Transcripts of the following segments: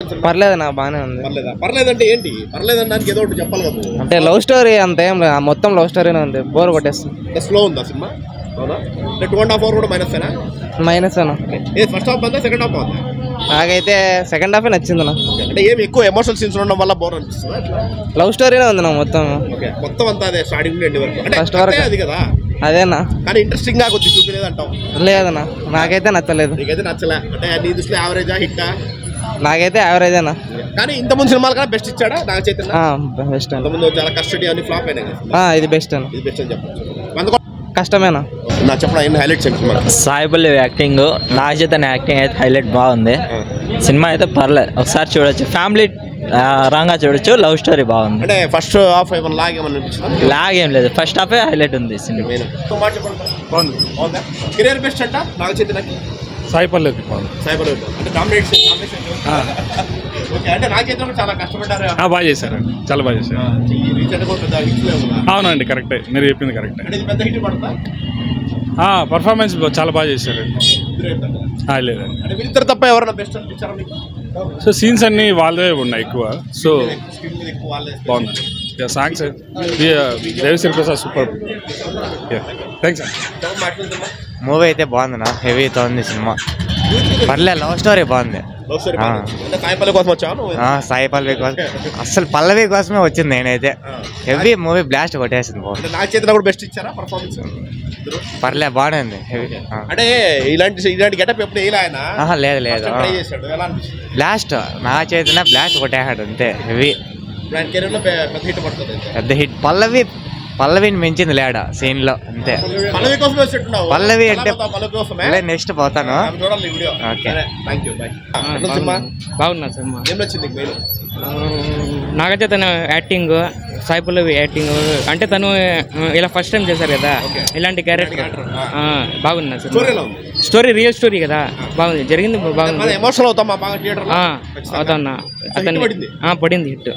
పర్లేదన్నా బాగానే ఉంది. పర్లేదంటే ఏంటి? పర్లేదన్నానికి ఏదో ఒకటి చెప్పాలి కదా. అంటే లవ్ స్టోరీ అంత ఏం లేదు, మొత్తం లవ్ స్టోరీనే ఉంది. బోర్ కొట్టేస్తుంది. స్లో ఉందా సినిమా? అవునా? 2.5 hours కూడా మైనస్ మైనస్ అన్న. ఫస్ట్ హాఫ్ బాగుందా, సెకండ్ హాఫ్ బాగుందా? నాకైతే సెకండ్ హాఫే నచ్చింది అన్న. అంటే ఏమి ఎక్కువ ఎమోషనల్ సీన్స్ ఉండడం వల్ల బోర్ అనిపిస్తుంది? లవ్ స్టోరీనే ఉంది నా మొత్తం. మొత్తం అంతా అదే స్టార్టింగ్ నుండి ఎండ్ వరకు. ఫస్ట్ వరకు అది కదా. అదేనా? కానీ ఇంట్రెస్టింగ్ గా కొద్ది చూపించలేదు అంటావు? లేదన్నా, నాకైతే నచ్చలేదు. నీకైతే నచ్చలే అంటే నీ దృష్టిలో యావరేజా హిట్టా? నాకైతే యావరేజ్ అన్న. కానీ ఇంతకుముందు సినిమాలు కన్నా బెస్ట్ ఇచ్చాడా నాగ చైతన్య? బెస్ట్ అన్న. ఇంతకుముందు చాలా కస్టడీ అని ఫ్లాప్ అయినా ఇది బెస్ట్ అన్న. ఇది బెస్ట్ అని చెప్పచ్చు. కష్టమేనా నా చెప్పడం ఎన్ని highlights cinema? Sai Pallavi acting, Naga Chaitanya acting అయితే హైలైట్ బాగుంది. సినిమా అయితే పర్లేదు, ఒకసారి చూడొచ్చు, ఫ్యామిలీ రంగా చూడొచ్చు. లవ్ స్టోరీ బాగుంది. అంటే ఫస్ట్ హాఫ్ ఏమైనా లాగ్ ఏమన్నా అనిపించింది? లాగ్ ఏం లేదు, ఫస్ట్ హాఫే హైలైట్ ఉంది సినిమా. బాగుంది. కెరీర్ బెస్ట్ అంట నాగ చైతన్యకి? సాయి పల్లవి సాయి పల్లవి అంటే కాంబినేషన్. ఓకే, అంటే నాగ చైతన్య చాలా కష్టపడ్డారు. బాగా చేశారండి, చాలా బాగా చేశారు. అవునండి, కరెక్టే, మీరు చెప్పింది కరెక్టే. పెద్ద హిట్ పడతా? పర్ఫార్మెన్స్ చాలా బాగా చేశారండి. లేదండి, అంటే వీళ్ళిద్దరు తప్ప ఎవరైనా బెస్ట్ అనిపించారా మీకు? సో సీన్స్ అన్ని వాళ్ళే ఉన్నాయి ఎక్కువ. సో బాగుంది. Songs Devi Sri Prasad super. Thanks. Movie అయితే బాగుంది, హెవీతో ఉంది సినిమా. పర్లేదు, లవ్ స్టోరీ బాగుంది. సాయి పల్లవి కోసం వచ్చాను. సాయి పల్లవి కోసం, అసలు పల్లవి కోసమే వచ్చింది. నేనైతే హెవీ మూవీ బ్లాస్ట్ కొట్టేసింది. నాగ చైతన్య కూడా బెస్ట్ ఇచ్చారా పర్ఫార్మెన్స్? పర్లేదు, బాగానే ఉంది. హెవీ అంటే ఇలాంటి గెటప్ ఎప్పుడు వేయలే ఆయన? లేదు లేదు, ట్రై చేశాడు. ఎలా అనిపిస్తుంది? బ్లాస్ట్ నాగ చైతన్య బ్లాస్ట్ కొట్టేసాడు అంతే. హెవీ కెరీర్ లో పెద్ద హిట్ పడుతుంది. పెద్ద హిట్. పల్లవిని మించింది లేడా సీన్ లో అంతే. పల్లవి కోసమే వచ్చేట్టున్నావు? పల్లవి అంటే పల్లవి కోసమే. నెక్స్ట్ పోతాను. చూడాలి వీడియో. Okay, thank you. బాగున్నా సినిమా. ఏం నచ్చింది main? Naga Chaitanya acting, Sai Pallavi acting. అంటే తను ఇలా ఫస్ట్ టైం చేశారు కదా, ఇలాంటి క్యారెక్టర్ బాగుంది. స్టోరీ రియల్ స్టోరీ కదా, బాగుంది, జరిగింది బాగుంది. ఎమోషనల్ అవుతామా బాగా థియేటర్? అవుతాన్నా. అతను పడింది హిట్.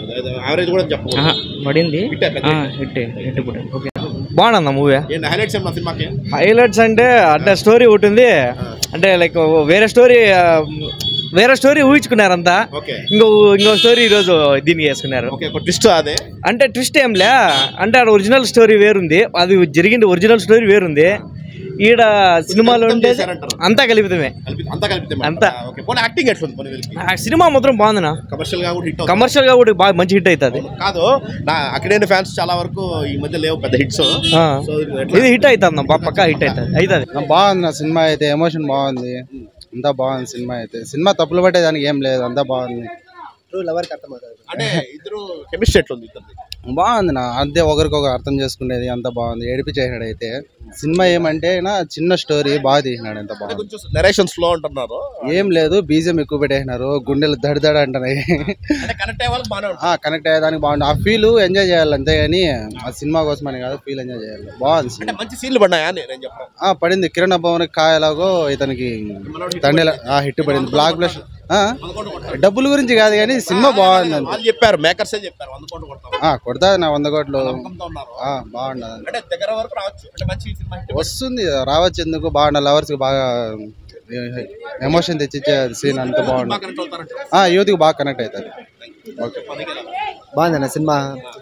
యావరేజ్ కూడా చెప్పు. పడింది హిట్. ఓకే, బాగుంది మూవీ. హైలైట్స్ ఏమన్నా సినిమాకి? హైలైట్స్ అంటే స్టోరీ ఒకటి ఉంది. అంటే లైక్ వేరే స్టోరీ ఊహించుకున్నారంతా. ఇంకో స్టోరీ ఈరోజు దీన్ని వేసుకున్నారు. అంటే ట్విస్ట్ ఏంలే, అంటే ఆడ ఒరిజినల్ స్టోరీ వేరుంది, అది జరిగింది ఒరిజినల్ స్టోరీ వేరుంది. ఈడ సినిమాలో అంతా కలిపితమే. సినిమా మాత్రం బాగుంది. కమర్షియల్ గా కూడా బాగా మంచి హిట్ అవుతుంది. కాదు, అక్కడే ఫ్యాన్స్ చాలా వరకు ఈ మధ్య లేవు పెద్ద హిట్స్. ఇది హిట్ అవుతుంది, పక్కా హిట్ అవుతుంది. బాగుంది సినిమా అయితే, ఎమోషన్ బాగుంది, అంతా బాగుంది సినిమా అయితే. సినిమా తప్పులు పట్టేదానికి ఏం లేదు, అంతా బాగుంది. అంటే ఇద్దరు కెమిస్ట్రీ ఎట్లుంది? బాగుంది అంతే, ఒకరికొకరు అర్థం చేసుకునేది, అంత బాగుంది. ఏడిపించేసినాడు అయితే. సినిమా ఏమంటే చిన్న స్టోరీ బాగా తీసినాడు, ఎంత బాగుంది. నరేషన్ స్లో అంటున్నారు, ఏం లేదు, బీజిఎం ఎక్కువ పెట్టేసినారు, గుండెలు దడదడ అంటున్నాయి. కనెక్ట్ అయ్యేదానికి బాగుంది. ఆ ఫీల్ ఎంజాయ్ చేయాలి అంతే, కానీ ఆ సినిమా కోసమని కాదు, ఫీల్ ఎంజాయ్ చేయాలి. బాగుంది, మంచి సీన్లు పడినాయా? పడింది. కిరణ్ అబ్బవన్ కాయలాగో ఇతనికి తండ్రి హిట్ పడింది. Black blush. డబ్బుల గురించి కాదు కానీ సినిమా బాగుంది అని చెప్పారు, మేకర్స్ చెప్పారు. కొడతా నా 100 కోట్లు బాగుండదు, వస్తుంది, రావచ్చు. ఎందుకు బాగుండాలి, లవర్స్ కి బాగా ఎమోషన్ తెచ్చిచ్చే సీన్ అంత బాగుంది. యూత్ కి బాగా కనెక్ట్ అవుతుంది. బాగుందన్న సినిమా,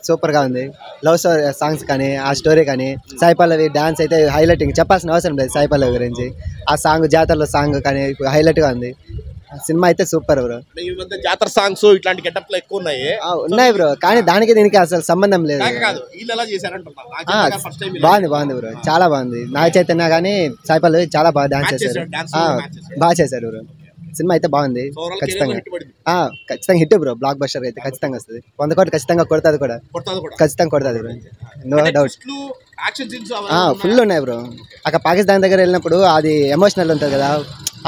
సూపర్ గా ఉంది. లవ్ సాంగ్స్ కానీ, ఆ స్టోరీ కానీ, సాయి పల్లవి డాన్స్ అయితే హైలైటింగ్, చెప్పాల్సిన అవసరం లేదు సాయి పల్లవి గురించి. ఆ సాంగ్, జాతరలో సాంగ్ కానీ హైలైట్ గా ఉంది. సినిమా అయితే సూపర్ బ్రో. జాతర సాంగ్స్ ఇట్లాంటి గెటప్లు ఎక్కువ ఉన్నాయి బ్రో, కానీ దానికి దీనికి అసలు సంబంధం లేదు. బాగుంది బ్రో, చాలా బాగుంది. నాగ చైతన్య కానీ సాయి పల్లవి చాలా బాగా డాన్స్ చేశారు, బాగా చేశారు బ్రో. సినిమా అయితే బాగుంది, ఖచ్చితంగా హిట్ బ్రో. బ్లాక్ బస్టర్ అయితే ఖచ్చితంగా వస్తుంది, 100 కోట్లు ఖచ్చితంగా కొడుతుంది కూడా, ఖచ్చితంగా కొడుతుంది బ్రో, నో డౌట్. ఫుల్ ఉన్నాయి బ్రో. అక్కడ పాకిస్తాన్ దగ్గర వెళ్ళినప్పుడు అది ఎమోషనల్ ఉంటుంది కదా,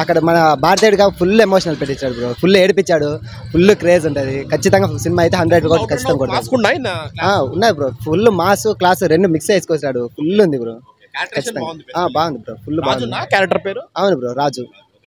అక్కడ మన భారతీయుడిగా ఫుల్ ఎమోషనల్ పెట్టించాడు బ్రో, ఫుల్ ఏడిపించాడు, ఫుల్ క్రేజ్ ఉంటుంది. ఖచ్చితంగా సినిమా అయితే 100 కోట్లు ఖచ్చితంగా కొడుతుంది. ఉన్నాయి బ్రో, ఫుల్ మాస్ క్లాస్ రెండు మిక్స్ చేసుకొచ్చాడు, ఫుల్ ఉంది బ్రో. ఖచ్చితంగా బాగుంది బ్రో, ఫుల్ బాగుంది. క్యారెక్టర్ పేరు? అవును బ్రో, రాజు.